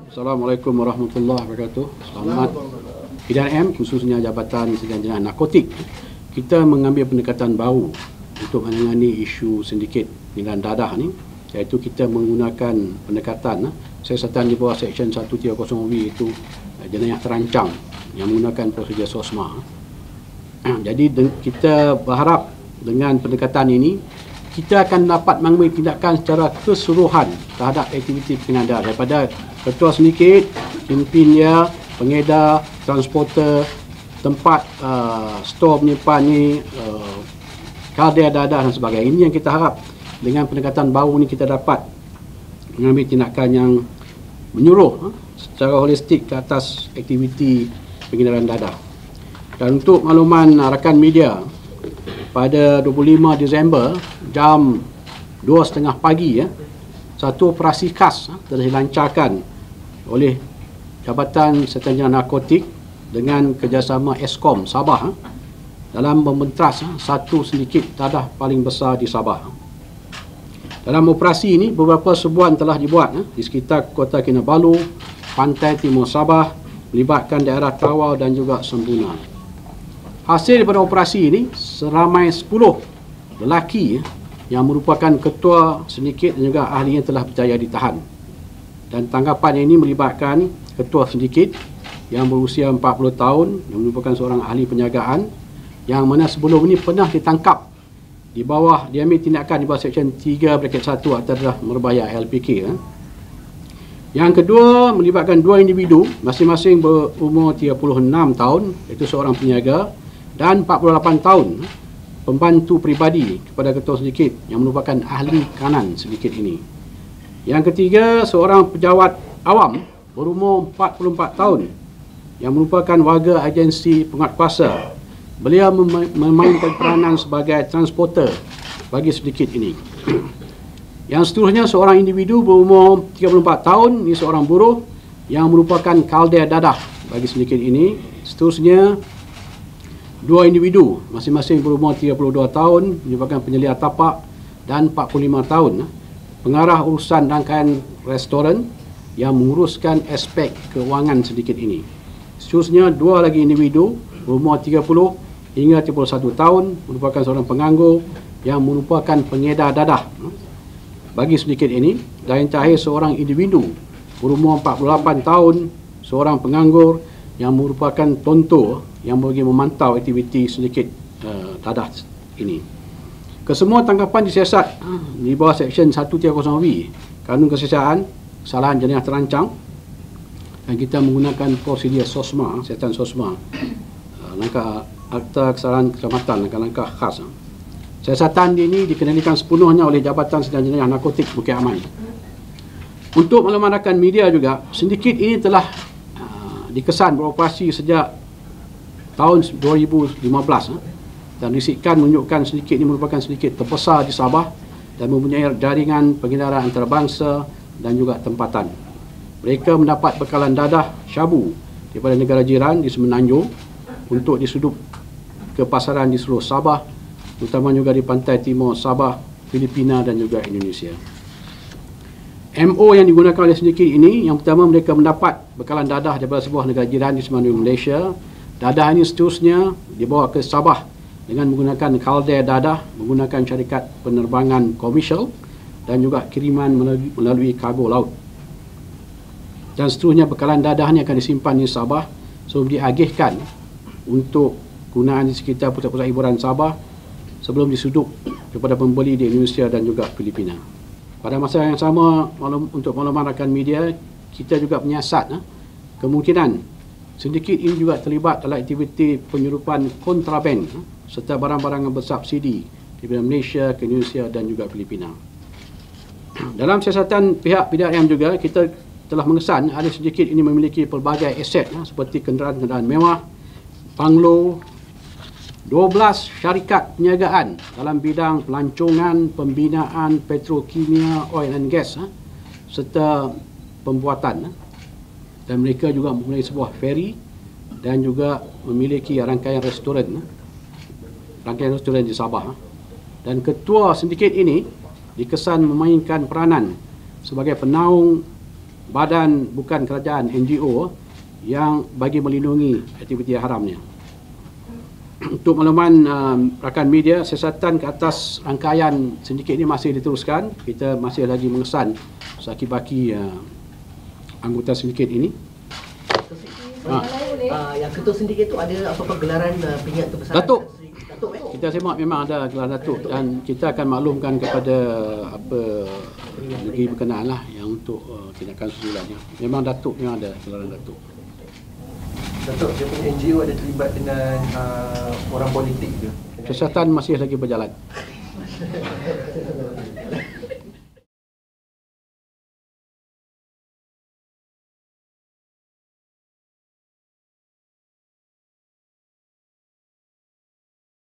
Assalamualaikum warahmatullahi wabarakatuh. Selamat PDRM, khususnya Jabatan Sedia Jenayah Narkotik. Kita mengambil pendekatan baru untuk menangani isu sindiket pengedar dadah ni, iaitu kita menggunakan pendekatan siasatan di bawah Seksyen 130W, iaitu jenayah terancang yang menggunakan prosedur SOSMA. Jadi kita berharap dengan pendekatan ini kita akan dapat mengambil tindakan secara keseluruhan terhadap aktiviti pengedar, daripada ketua sindiket, pimpin dia, pengedar, transporter, tempat stor penyimpan ni, kardiak dadah dan sebagainya. Ini yang kita harap dengan pendekatan baru ni kita dapat mengambil tindakan yang menyuruh secara holistik ke atas aktiviti pengedaran dadah. Dan untuk makluman rakan media, pada 25 Disember jam 2.30 pagi satu operasi khas telah dilancarkan oleh Jabatan Sedia Jenayah Narkotik dengan kerjasama Eskom Sabah dalam membentras satu sindiket dadah paling besar di Sabah. Dalam operasi ini beberapa serbuan telah dibuat di sekitar Kota Kinabalu, pantai timur Sabah, melibatkan daerah Tawau dan juga Sembuna. Hasil daripada operasi ini, seramai 10 lelaki yang merupakan ketua sindiket dan juga ahli yang telah berjaya ditahan. Dan tangkapan ini melibatkan ketua sindiket yang berusia 40 tahun, yang merupakan seorang ahli penjagaan, yang mana sebelum ini pernah ditangkap di bawah, diambil tindakan di bawah Seksyen 3(1) adalah merbahaya LPK. Yang kedua melibatkan dua individu, masing-masing berumur 36 tahun, iaitu seorang peniaga, dan 48 tahun pembantu peribadi kepada ketua sindiket yang merupakan ahli kanan sindiket ini. Yang ketiga, seorang pejabat awam berumur 44 tahun yang merupakan warga agensi penguatkuasa. Beliau memainkan peranan sebagai transporter bagi sindiket ini. Yang seterusnya, seorang individu berumur 34 tahun, ini seorang buruh yang merupakan kalder dadah bagi sindiket ini. Seterusnya, dua individu masing-masing berumur 32 tahun, merupakan penyelia tapak, dan 45 tahun pengarah urusan rangkaian restoran yang menguruskan aspek keuangan sindiket ini. Seterusnya, dua lagi individu berumur 30 hingga 31 tahun, merupakan seorang penganggur yang merupakan pengedar dadah bagi sindiket ini. Dan yang terakhir, seorang individu berumur 48 tahun, seorang penganggur yang merupakan tontor yang bagi memantau aktiviti sindiket dadah ini. Kesemua tangkapan disiasat di bawah Seksyen 130W Kanun Kesiasaan Kesalahan Jenayah Terancang, dan kita menggunakan prosedur SOSMA, siasatan SOSMA, langkah Akta Kesalahan Keselamatan, langkah-langkah khas. Siasatan ini dikendalikan sepenuhnya oleh Jabatan Sedia Jenayah Narkotik Bukit Aman. Untuk makluman rakan media juga, sindiket ini telah dikesan beroperasi sejak tahun 2015 dan risikan menunjukkan sindiket ini merupakan sindiket terbesar di Sabah dan mempunyai jaringan pengedaran antarabangsa dan juga tempatan. Mereka mendapat bekalan dadah syabu daripada negara jiran di Semenanjung untuk disudup ke pasaran di seluruh Sabah, terutama juga di pantai timur Sabah, Filipina dan juga Indonesia. MO yang digunakan oleh sindiket ini, yang pertama, mereka mendapat bekalan dadah daripada sebuah negara jiran di Semenanjung Malaysia. Dadah ini seterusnya dibawa ke Sabah dengan menggunakan kalder dadah, menggunakan syarikat penerbangan komersial dan juga kiriman melalui kargo laut. Dan seterusnya bekalan dadah ini akan disimpan di Sabah sebelum diagihkan untuk gunaan di sekitar pusat-pusat hiburan Sabah sebelum disudup kepada pembeli di Indonesia dan juga Filipina. Pada masa yang sama, untuk makluman rakan media, kita juga menyiasat kemungkinan sindiket ini juga terlibat dalam aktiviti penyelundupan kontraben serta barang-barang yang bersubsidi dari Malaysia ke Indonesia dan juga Filipina. Dalam siasatan pihak PDRM juga, kita telah mengesan ahli sindiket ini memiliki pelbagai aset seperti kenderaan-kenderaan mewah, banglo, 12 syarikat perniagaan dalam bidang pelancongan, pembinaan, petrokimia, oil and gas, serta pembuatan. Dan mereka juga mempunyai sebuah feri dan juga memiliki rangkaian restoran di Sabah. Dan ketua sindiket ini dikesan memainkan peranan sebagai penaung badan bukan kerajaan, NGO yang bagi melindungi aktiviti haramnya. Untuk makluman rakan media, siasatan ke atas rangkaian sindiket ini masih diteruskan. Kita masih lagi mengesan saki-baki anggota sindiket ini. Yang ketua sindiket itu ada apa-apa gelaran pingat kebesaran? Datuk. Datuk Kita semak memang ada gelar Datuk, dan kita akan maklumkan kepada negeri berkenaan lah yang untuk tindakan susulannya. Memang Datuk memang ada gelaran Datuk. Datuk, dia punya NGO ada terlibat dengan orang politik ke? Siasatan masih lagi berjalan.